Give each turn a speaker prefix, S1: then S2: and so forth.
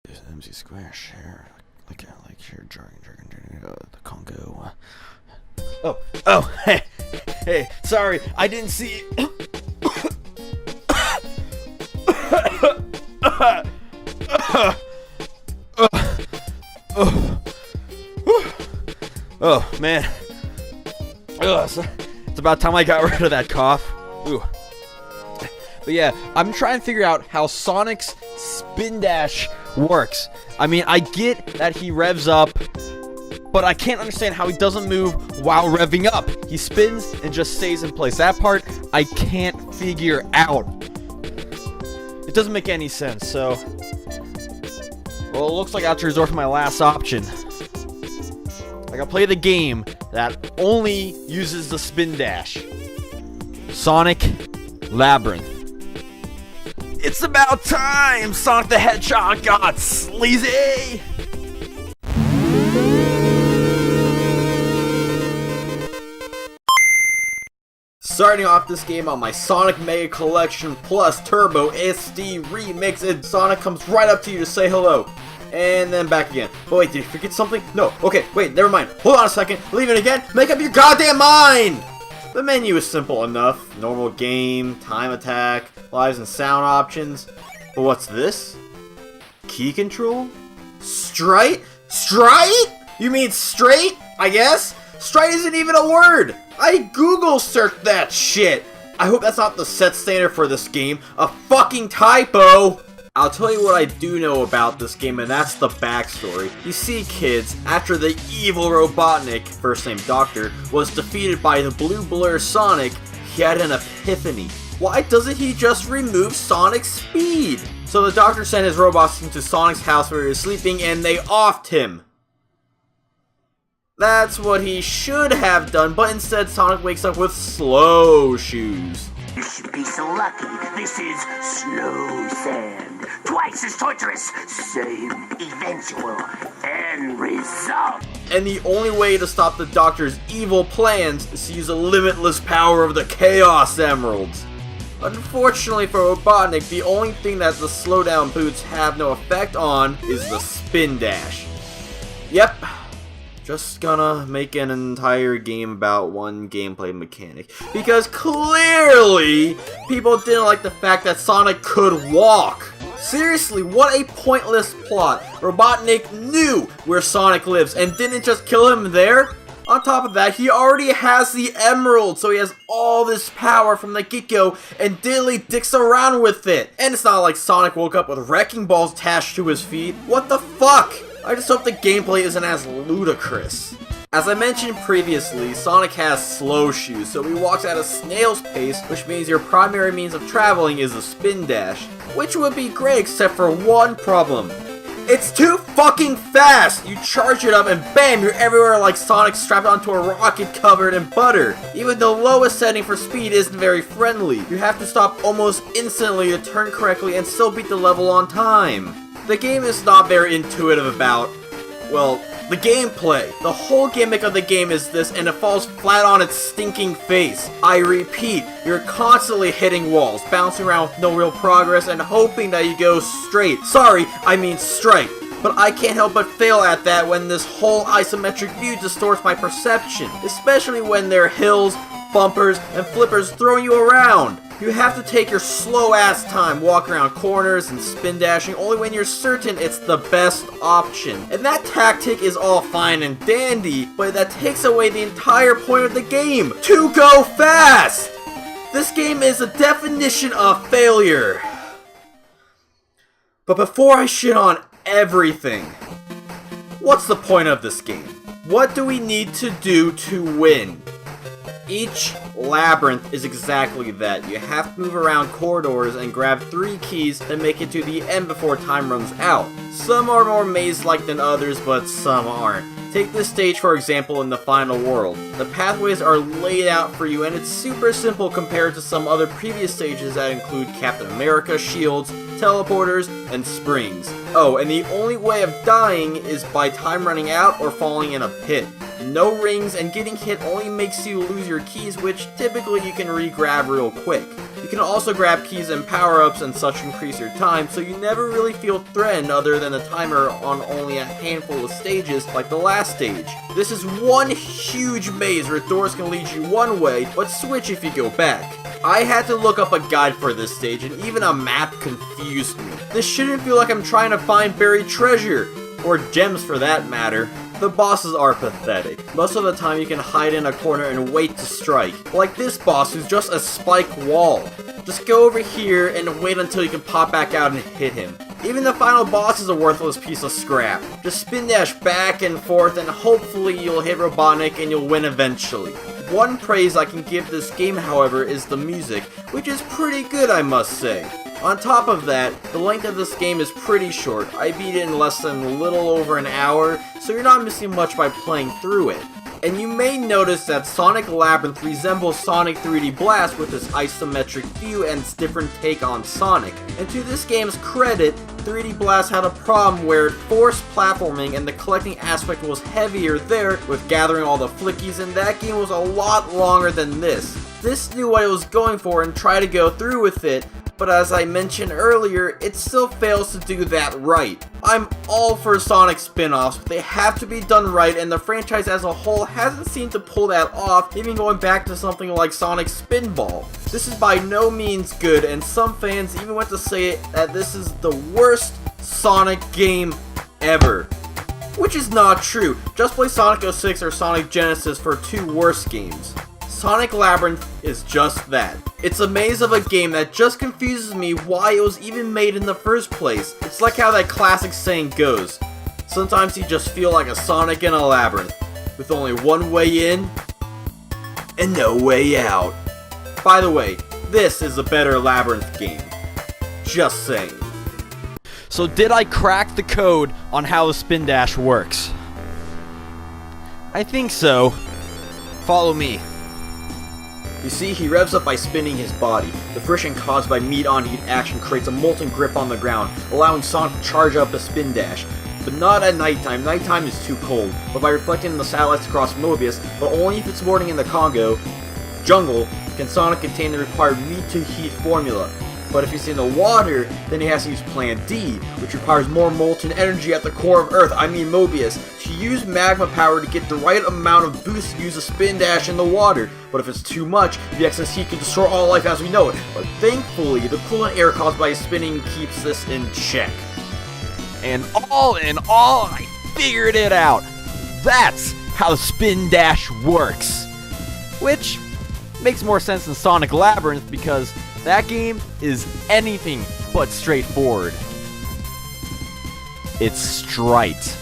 S1: MC square share like share jargon the Congo. Hey, sorry, I didn't see. Oh man, it's about time I got rid of that cough. Ooh. But yeah, I'm trying to figure out how Sonic's spin dash works. I mean, I get that he revs up, but I can't understand how he doesn't move while revving up. He spins and just stays in place. That part I can't figure out. It doesn't make any sense, so... Well, it looks like I have to resort to my last option. I gotta play the game that only uses the spin dash. Sonic Labyrinth. It's about time Sonic the Hedgehog got sleazy! Starting off this game on my Sonic Mega Collection Plus Turbo SD Remix, and Sonic comes right up to you to say hello. And then back again. Oh wait, did you forget something? No, okay, wait, never mind. Hold on a second, leave it again, make up your goddamn mind! The menu is simple enough. Normal game, time attack, lives and sound options. But what's this? Key control? Straight? You mean straight, I guess? Straight isn't even a word! I Google searched that shit! I hope that's not the set standard for this game. A fucking typo! I'll tell you what I do know about this game, and that's the backstory. You see, kids, after the evil Robotnik, first name Doctor, was defeated by the blue blur Sonic, he had an epiphany. Why doesn't he just remove Sonic's speed? So the Doctor sent his robots into Sonic's house where he was sleeping, and they offed him. That's what he should have done, but instead Sonic wakes up with slow shoes.
S2: You should be so lucky. This is slow sand. Twice as torturous. Same eventual end result.
S1: And the only way to stop the Doctor's evil plans is to use the limitless power of the Chaos Emeralds. Unfortunately for Robotnik, the only thing that the slowdown boots have no effect on is the spin dash. Yep. Just gonna make an entire game about one gameplay mechanic. Because clearly, people didn't like the fact that Sonic could walk. Seriously, what a pointless plot. Robotnik knew where Sonic lives and didn't just kill him there. On top of that, he already has the emerald, so he has all this power from the get-go and diddly dicks around with it. And it's not like Sonic woke up with wrecking balls attached to his feet. What the fuck? I just hope the gameplay isn't as ludicrous. As I mentioned previously, Sonic has slow shoes, so he walks at a snail's pace, which means your primary means of traveling is a spin dash. Which would be great except for one problem. It's too fucking fast! You charge it up and bam, you're everywhere like Sonic strapped onto a rocket covered in butter. Even the lowest setting for speed isn't very friendly. You have to stop almost instantly to turn correctly and still beat the level on time. The game is not very intuitive about, well, the gameplay. The whole gimmick of the game is this, and it falls flat on its stinking face. I repeat, you're constantly hitting walls, bouncing around with no real progress, and hoping that you go straight. Sorry, I mean straight. But I can't help but fail at that when this whole isometric view distorts my perception, especially when there are hills, bumpers, and flippers throwing you around. You have to take your slow-ass time walking around corners and spin dashing only when you're certain it's the best option. And that tactic is all fine and dandy, but that takes away the entire point of the game, to go fast! This game is a definition of failure. But before I shit on everything, what's the point of this game? What do we need to do to win? Each labyrinth is exactly that. You have to move around corridors and grab 3 keys that make it to the end before time runs out. Some are more maze-like than others, but some aren't. Take this stage for example in the final world. The pathways are laid out for you and it's super simple compared to some other previous stages that include Captain America shields, teleporters, and springs. Oh, and the only way of dying is by time running out or falling in a pit. No rings, and getting hit only makes you lose your keys, which typically you can re-grab real quick. You You can also grab keys and power-ups and such increase your time, so you never really feel threatened other than a timer on only a handful of stages like the last stage. This is one huge maze where doors can lead you one way, but switch if you go back. I had to look up a guide for this stage, and even a map confused me. This shouldn't feel like I'm trying to find buried treasure, or gems for that matter. The bosses are pathetic. Most of the time you can hide in a corner and wait to strike, like this boss who's just a spike wall. Just go over here and wait until you can pop back out and hit him. Even the final boss is a worthless piece of scrap. Just spin dash back and forth and hopefully you'll hit Robotnik and you'll win eventually. One praise I can give this game, however, is the music, which is pretty good, I must say. On top of that, the length of this game is pretty short. I beat it in less than a little over an hour, so you're not missing much by playing through it. And you may notice that Sonic Labyrinth resembles Sonic 3D Blast with its isometric view and its different take on Sonic. And to this game's credit, 3D Blast had a problem where it forced platforming and the collecting aspect was heavier there with gathering all the flickies, and that game was a lot longer than this. This knew what it was going for and tried to go through with it, but as I mentioned earlier, it still fails to do that right. I'm all for Sonic spin-offs, but they have to be done right, and the franchise as a whole hasn't seemed to pull that off, even going back to something like Sonic Spinball. This is by no means good, and some fans even went to say that this is the worst Sonic game ever. Which is not true. Just play Sonic 06 or Sonic Genesis for two worse games. Sonic Labyrinth is just that. It's a maze of a game that just confuses me why it was even made in the first place. It's like how that classic saying goes, sometimes you just feel like a Sonic in a labyrinth, with only one way in, and no way out. By the way, this is a better Labyrinth game. Just saying.
S3: So did I crack the code on how the spin dash works? I think so. Follow me.
S1: You see, he revs up by spinning his body. The friction caused by meat-on-heat action creates a molten grip on the ground, allowing Sonic to charge up a spin dash. But not at nighttime. Nighttime is too cold. But by reflecting the satellites across Mobius, but only if it's morning in the Congo jungle, can Sonic contain the required meat-to-heat formula. But if he's in the water, then he has to use Plan D, which requires more molten energy at the core of Earth, I mean Mobius, to use magma power to get the right amount of boost to use a spin dash in the water. But if it's too much, the excess heat can destroy all life as we know it. But thankfully, the coolant air caused by his spinning keeps this in check.
S3: And all in all, I figured it out. That's how the spin dash works. Which makes more sense than Sonic Labyrinth because that game is anything but straightforward. It's straight.